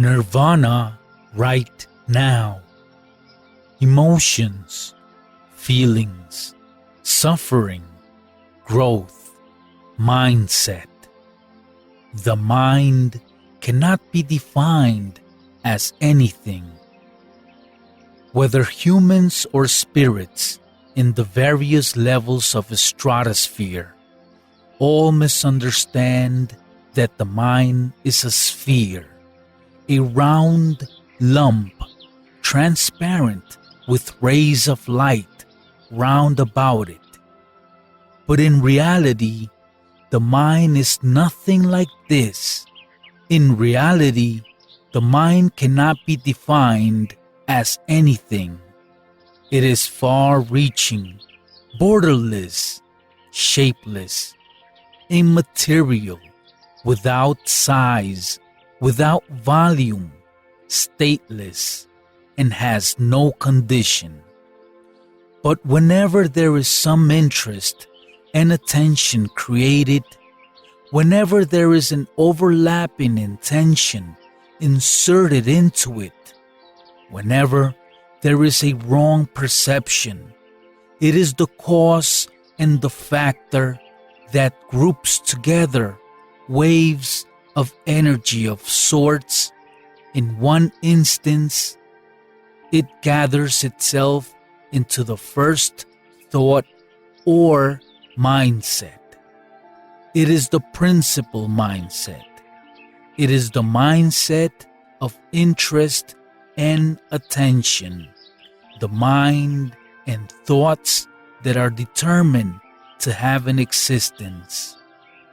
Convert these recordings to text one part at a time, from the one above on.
Nirvana right now. Emotions, feelings, suffering, growth, mindset. The mind cannot be defined as anything. Whether humans or spirits in the various levels of a stratosphere, all misunderstand that the mind is a sphere, a round lump, transparent with rays of light round about it. But in reality, the mind is nothing like this. In reality, the mind cannot be defined as anything. It is far-reaching, borderless, shapeless, immaterial, without size, without volume, stateless, and has no condition. But whenever there is some interest and attention created, whenever there is an overlapping intention inserted into it, whenever there is a wrong perception, it is the cause and the factor that groups together waves of energy of sorts. In one instance, it gathers itself into the first thought or mindset. It is the principal mindset. It is the mindset of interest and attention, the mind and thoughts that are determined to have an existence.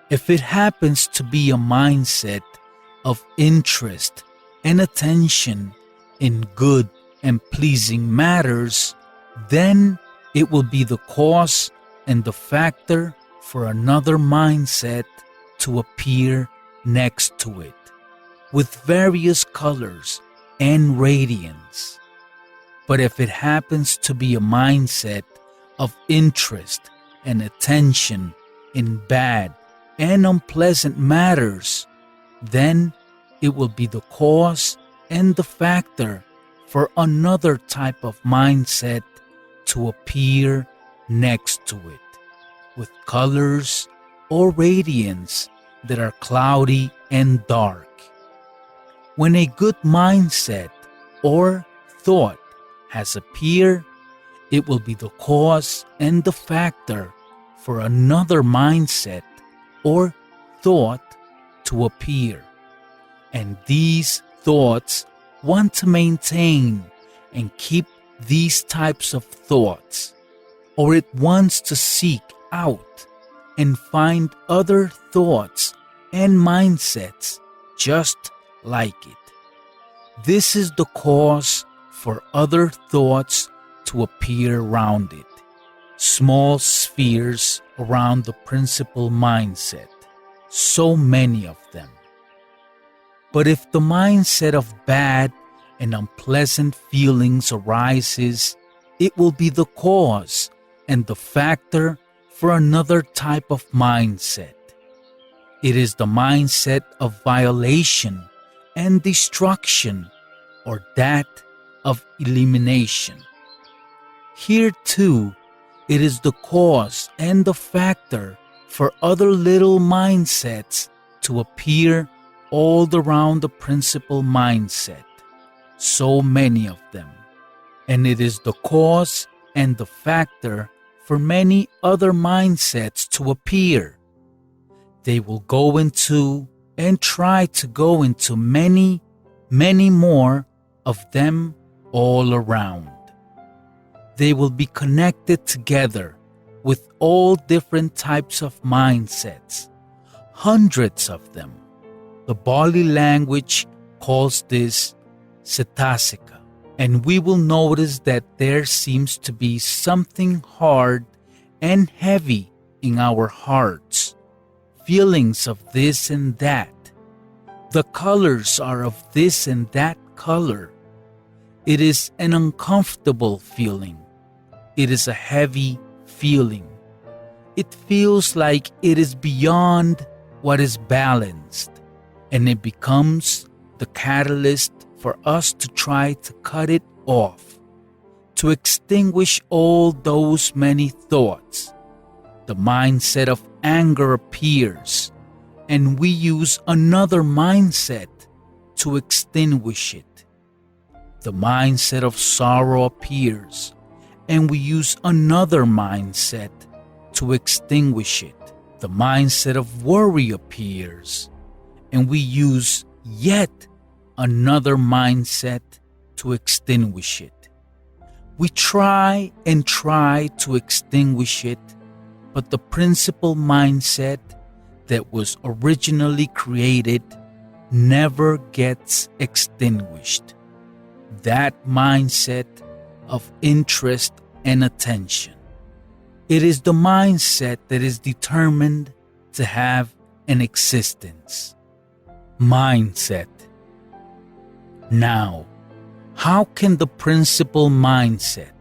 If it happens to be a mindset of interest and attention in good and pleasing matters, then it will be the cause and the factor for another mindset to appear next to it, with various colors and radiance. But if it happens to be a mindset of interest and attention in bad and unpleasant matters, then it will be the cause and the factor for another type of mindset to appear next to it, with colors or radiance that are cloudy and dark. When a good mindset or thought has appeared, it will be the cause and the factor for another mindset or thought to appear. And these thoughts want to maintain and keep these types of thoughts, or it wants to seek out and find other thoughts and mindsets just like it. This is the cause for other thoughts to appear around it, small spheres around the principal mindset, so many of them. But if the mindset of bad and unpleasant feelings arises, it will be the cause and the factor for another type of mindset. It is the mindset of violation and destruction, or that of elimination. Here too, it is the cause and the factor for other little mindsets to appear all around the principal mindset, so many of them. And it is the cause and the factor for many other mindsets to appear. They will go into and try to go into many, many more of them all around. They will be connected together with all different types of mindsets, hundreds of them. The Bali language calls this cetasika, and we will notice that there seems to be something hard and heavy in our hearts, feelings of this and that. The colors are of this and that color. It is an uncomfortable feeling. It is a heavy feeling. It feels like it is beyond what is balanced, and it becomes the catalyst for us to try to cut it off, to extinguish all those many thoughts. The mindset of anger appears, and we use another mindset to extinguish it. The mindset of sorrow appears, and we use another mindset to extinguish it. The mindset of worry appears, and we use yet another mindset to extinguish it. We try and try to extinguish it, but the principal mindset that was originally created never gets extinguished. That mindset of interest and attention. It is the mindset that is determined to have an existence. Mindset. Now, how can the principal mindset,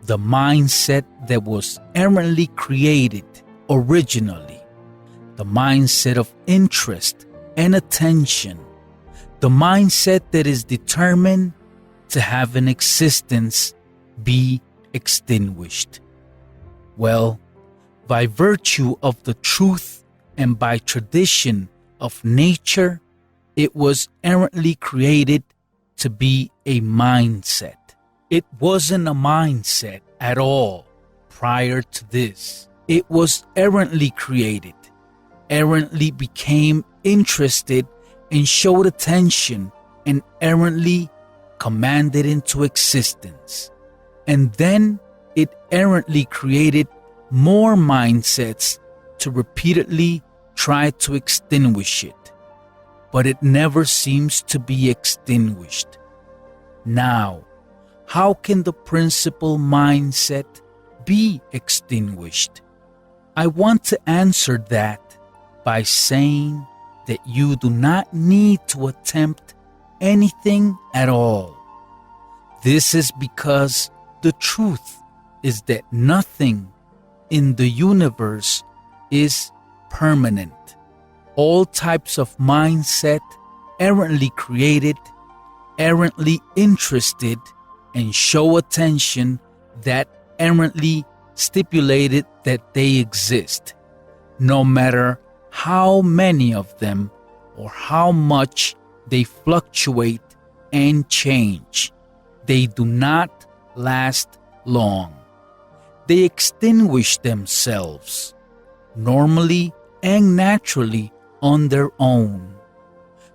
the mindset that was errantly created originally, the mindset of interest and attention, the mindset that is determined to have an existence, be extinguished? Well, by virtue of the truth and by tradition of nature, it was errantly created to be a mindset. It wasn't a mindset at all prior to this. It was errantly created, errantly became interested and showed attention, and errantly commanded into existence. And then it errantly created more mindsets to repeatedly try to extinguish it. But it never seems to be extinguished. Now, how can the principal mindset be extinguished? I want to answer that by saying that you do not need to attempt anything at all. This is because the truth is that nothing in the universe is permanent. All types of mindset errantly created, errantly interested, and show attention that errantly stipulated that they exist, no matter how many of them or how much they fluctuate and change. They do not last long. They extinguish themselves, normally and naturally, on their own.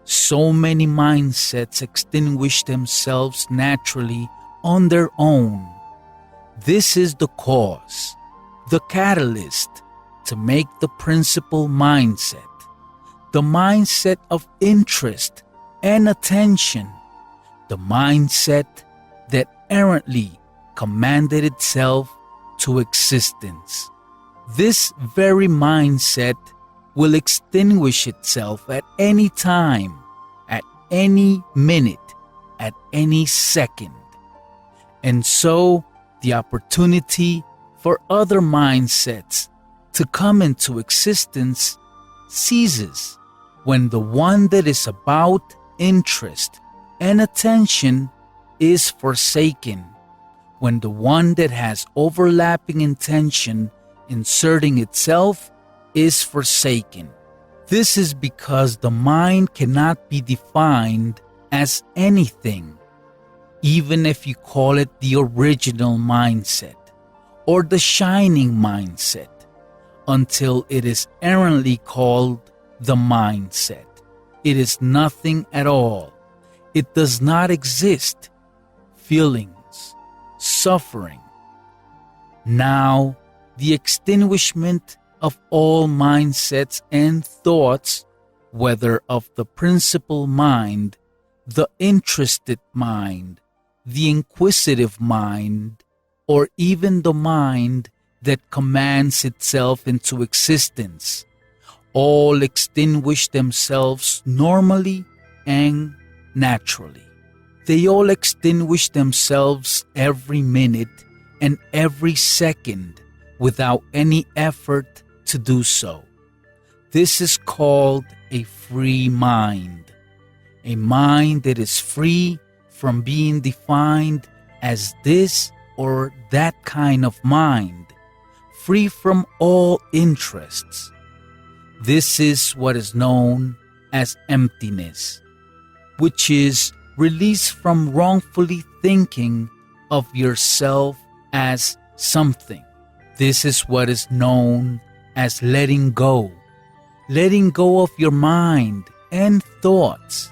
So many mindsets extinguish themselves naturally on their own. This is the cause, the catalyst to make the principal mindset, the mindset of interest and attention, the mindset that errantly commanded itself to existence. This very mindset will extinguish itself at any time, at any minute, at any second. And so the opportunity for other mindsets to come into existence ceases when the one that is about interest and attention is forsaken, when the one that has overlapping intention inserting itself is forsaken. This is because the mind cannot be defined as anything, even if you call it the original mindset or the shining mindset, until it is errantly called the mindset. It is nothing at all. It does not exist. Feelings, suffering. Now, the extinguishment of all mindsets and thoughts, whether of the principal mind, the interested mind, the inquisitive mind, or even the mind that commands itself into existence, all extinguish themselves normally and naturally. They all extinguish themselves every minute and every second without any effort to do so. This is called a free mind. a mind that is free from being defined as this or that kind of mind, free from all interests. This is what is known as emptiness, which is release from wrongfully thinking of yourself as something. This is what is known as letting go of your mind and thoughts.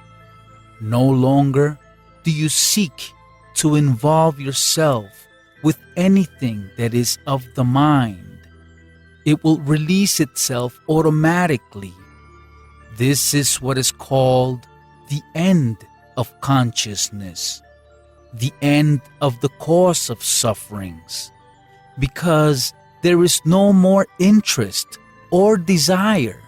No longer do you seek to involve yourself with anything that is of the mind. It will release itself automatically. This is what is called the end of consciousness, the end of the cause of sufferings, because there is no more interest or desire,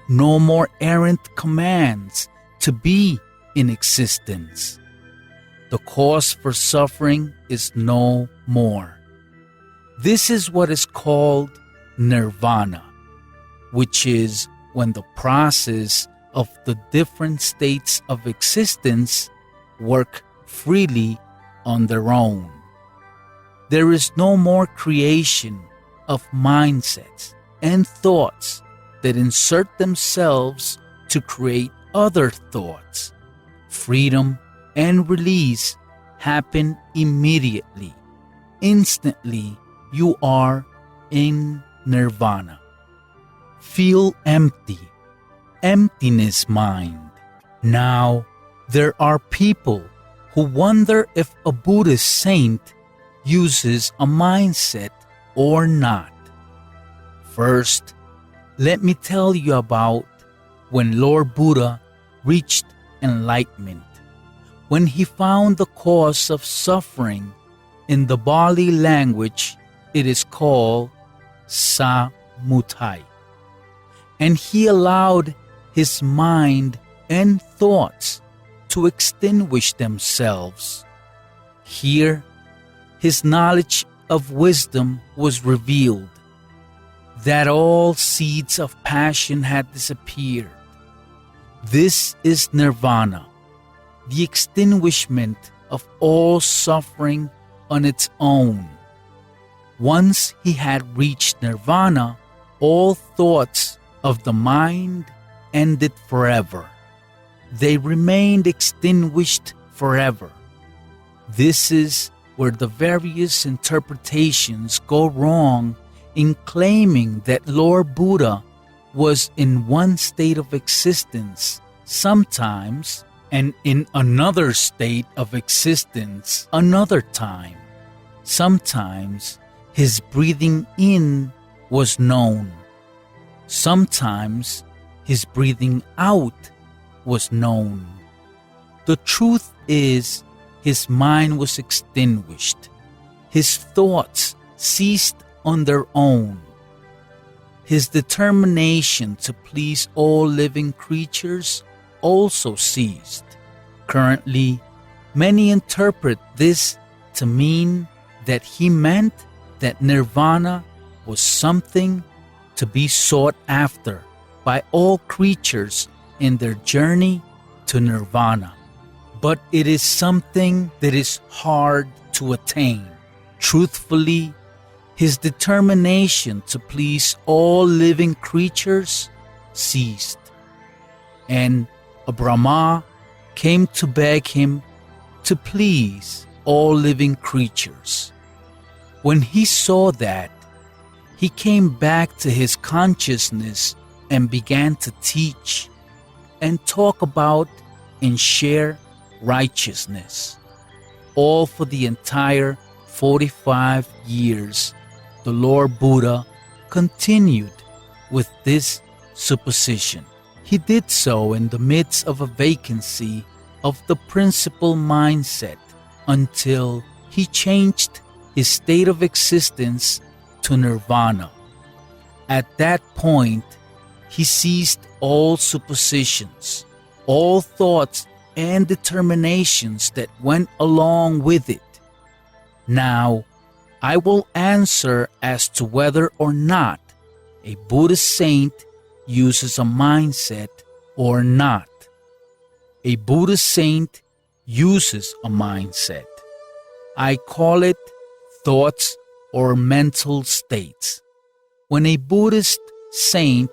no more errant commands to be in existence. The cause for suffering is no more. This is what is called nirvana, which is when the process of the different states of existence work freely on their own. There is no more creation of mindsets and thoughts that insert themselves to create other thoughts. Freedom and release happen immediately. Instantly, you are in nirvana. Feel empty, emptiness mind. Now, there are people who wonder if a Buddhist saint uses a mindset or not. First, let me tell you about when Lord Buddha reached enlightenment, when he found the cause of suffering. In the Bali language, it is called samudaya, and he allowed his mind and thoughts to extinguish themselves. Here, his knowledge of wisdom was revealed, that all seeds of passion had disappeared. This is nirvana, the extinguishment of all suffering on its own. Once he had reached nirvana, all thoughts of the mind ended forever. They remained extinguished forever. This is where the various interpretations go wrong in claiming that Lord Buddha was in one state of existence sometimes and in another state of existence another time. Sometimes his breathing in was known. Sometimes his breathing out was known. The truth is, his mind was extinguished. His thoughts ceased on their own. His determination to please all living creatures also ceased. Currently, many interpret this to mean that he meant that nirvana was something to be sought after by all creatures in their journey to nirvana. But it is something that is hard to attain. Truthfully, his determination to please all living creatures ceased, and a Brahma came to beg him to please all living creatures. When he saw that, he came back to his consciousness and began to teach and talk about and share righteousness, all for the entire 45 years. The Lord Buddha continued with this supposition. He did so in the midst of a vacancy of the principal mindset until he changed his state of existence to nirvana. At that point, he ceased all suppositions, all thoughts and determinations that went along with it. Now, I will answer as to whether or not a Buddhist saint uses a mindset or not. A Buddhist saint uses a mindset. I call it thoughts or mental states. When a Buddhist saint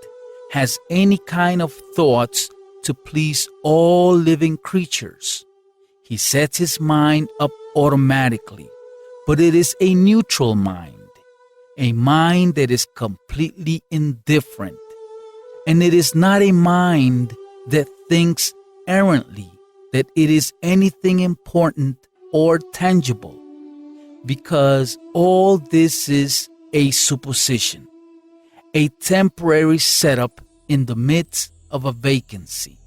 has any kind of thoughts to please all living creatures, he sets his mind up automatically, but it is a neutral mind, a mind that is completely indifferent. And it is not a mind that thinks errantly that it is anything important or tangible, because all this is a supposition, a temporary setup in the midst of a vacancy.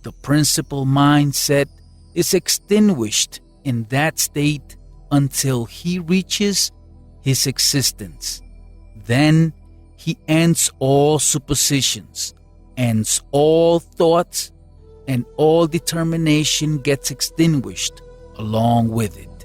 The principal mindset is extinguished in that state until he reaches his existence. Then he ends all suppositions, ends all thoughts, and all determination gets extinguished along with it.